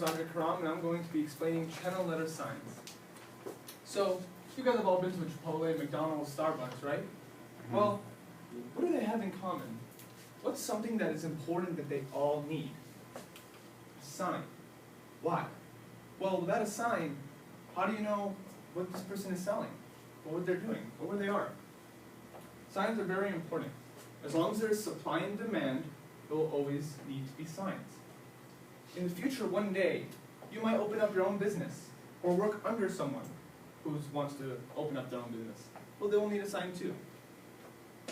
Dr. Karam, and I'm going to be explaining channel letter signs. So, you guys have all been to a Chipotle, McDonald's, Starbucks, right? Well, what do they have in common? What's something that is important that they all need? A sign. Why? Well, without a sign, how do you know what this person is selling, or what they're doing, or where they are? Signs are very important. As long as there's supply and demand, there will always need to be signs. In the future, one day, you might open up your own business, or work under someone who wants to open up their own business. Well, they will need a sign too.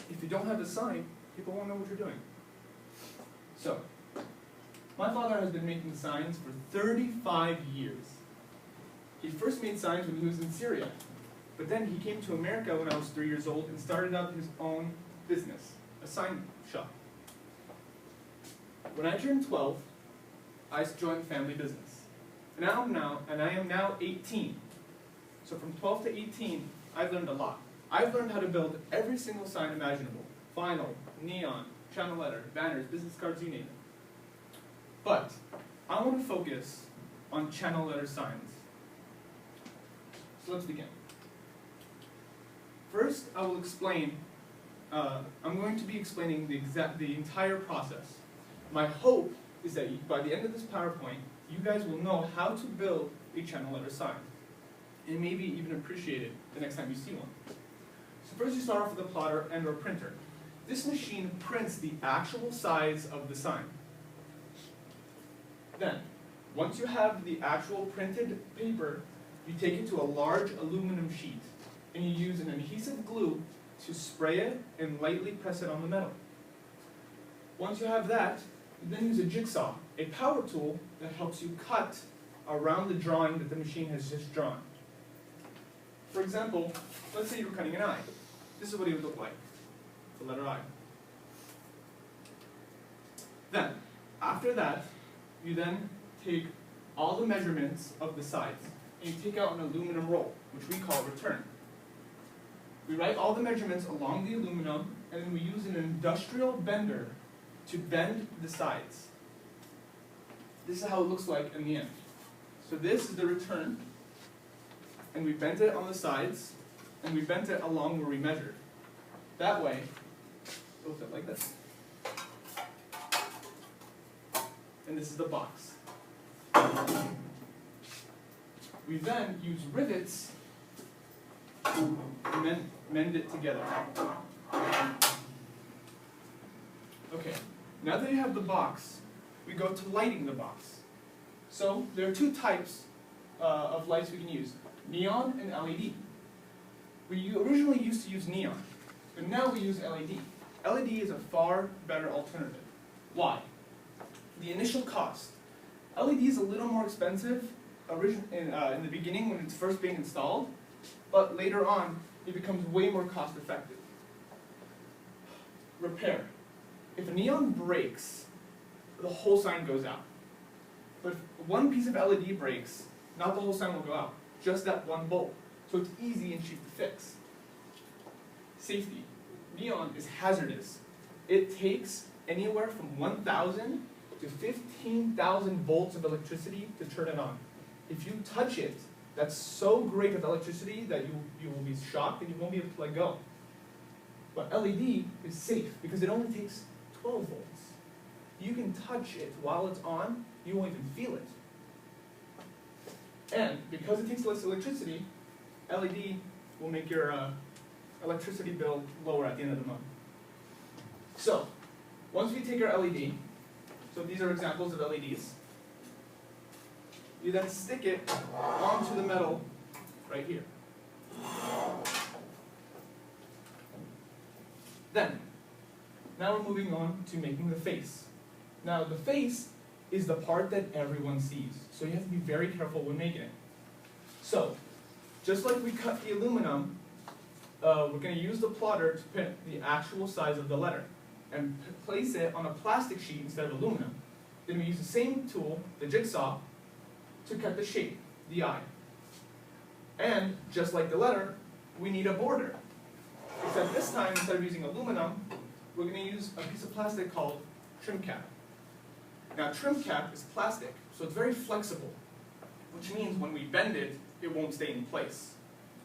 If you don't have a sign, people won't know what you're doing. So, my father has been making signs for 35 years. He first made signs when he was in Syria, but then he came to America when I was 3 years old and started up his own business, a sign shop. When I turned 12, I joined family business. And I am now 18. So from 12 to 18, I've learned a lot. I've learned how to build every single sign imaginable. Vinyl, neon, channel letter, banners, business cards, you name it. But I want to focus on channel letter signs. So let's begin. First, I will explain, I'm going to be explaining the entire process. My hope is that by the end of this PowerPoint, you guys will know how to build a channel letter sign, and maybe even appreciate it the next time you see one. So first you start off with a plotter and or printer. This machine prints the actual size of the sign. Then, once you have the actual printed paper, you take it to a large aluminum sheet, and you use an adhesive glue to spray it and lightly press it on the metal. Once you have that, you then use a jigsaw, a power tool that helps you cut around the drawing that the machine has just drawn. For example, let's say you're cutting an eye. This is what it would look like, the letter I. Then, after that, you then take all the measurements of the sides, and you take out an aluminum roll, which we call return. We write all the measurements along the aluminum, and then we use an industrial bender to bend the sides. This is how it looks like in the end. So this is the return, and we bent it on the sides, and we bent it along where we measured. That way, it'll fit like this. And this is the box. We then use rivets to mend it together. Okay, now that you have the box, we go to lighting the box. So there are two types of lights we can use, neon and LED. We originally used to use neon, but now we use LED. LED is a far better alternative. Why? The initial cost. LED is a little more expensive in the beginning when it's first being installed, but later on it becomes way more cost effective. Repair. If a neon breaks, the whole sign goes out. But if one piece of LED breaks, not the whole sign will go out, just that one bulb. So it's easy and cheap to fix. Safety. Neon is hazardous. It takes anywhere from 1,000 to 15,000 volts of electricity to turn it on. If you touch it, that's so great with electricity that you will be shocked and you won't be able to let go. But LED is safe because it only takes 12 volts. You can touch it while it's on, you won't even feel it. And because it takes less electricity, LED will make your electricity bill lower at the end of the month. So, once we take our LED, so these are examples of LEDs, you then stick it onto the metal right here. Then, now we're moving on to making the face. Now the face is the part that everyone sees, so you have to be very careful when making it. So, just like we cut the aluminum, we're going to use the plotter to print the actual size of the letter and place it on a plastic sheet instead of aluminum. Then we use the same tool, the jigsaw, to cut the shape, the eye. And just like the letter, we need a border. Except this time, instead of using aluminum, we're going to use a piece of plastic called trim cap. Now trim cap is plastic, So it's very flexible, which means when we bend it, it won't stay in place.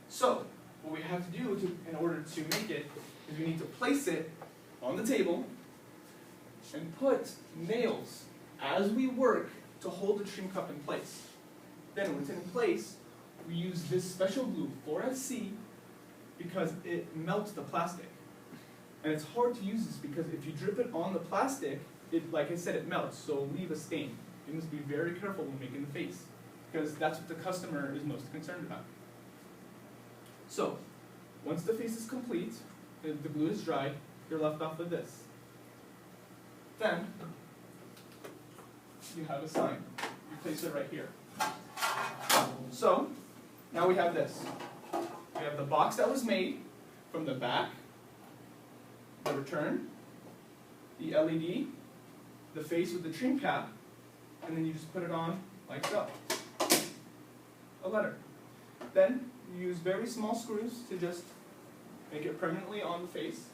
So what we have to do in order to make it is we need to place it on the table and put nails as we work to hold the trim cup in place. Then when it's in place, we use this special glue, 4SC, because it melts the plastic. And it's hard to use this because if you drip it on the plastic, like I said, it melts, so it'll leave a stain. You must be very careful when making the face, because that's what the customer is most concerned about. So, once the face is complete, and the glue is dry, you're left off with this. Then, you have a sign. You place it right here. So, now we have this. We have the box that was made from the back, the return, the LED, the face with the trim cap, and then you just put it on like so. A letter. Then you use very small screws to just make it permanently on the face.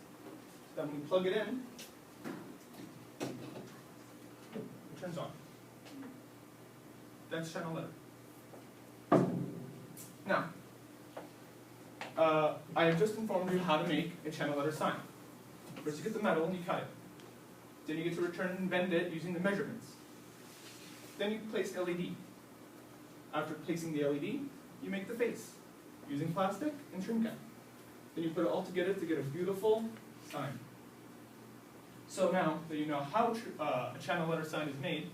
Then when you plug it in, it turns on. That's channel letter. Now, I have just informed you how to make a channel letter sign. First you get the metal and you cut it. Then you get to return and bend it using the measurements. Then you place LED. After placing the LED, you make the face using plastic and trim cap. Then you put it all together to get a beautiful sign. So now that you know how a channel letter sign is made,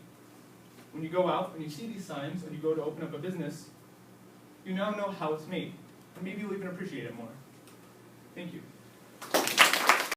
when you go out and you see these signs and you go to open up a business, you now know how it's made. And maybe you'll even appreciate it more. Thank you.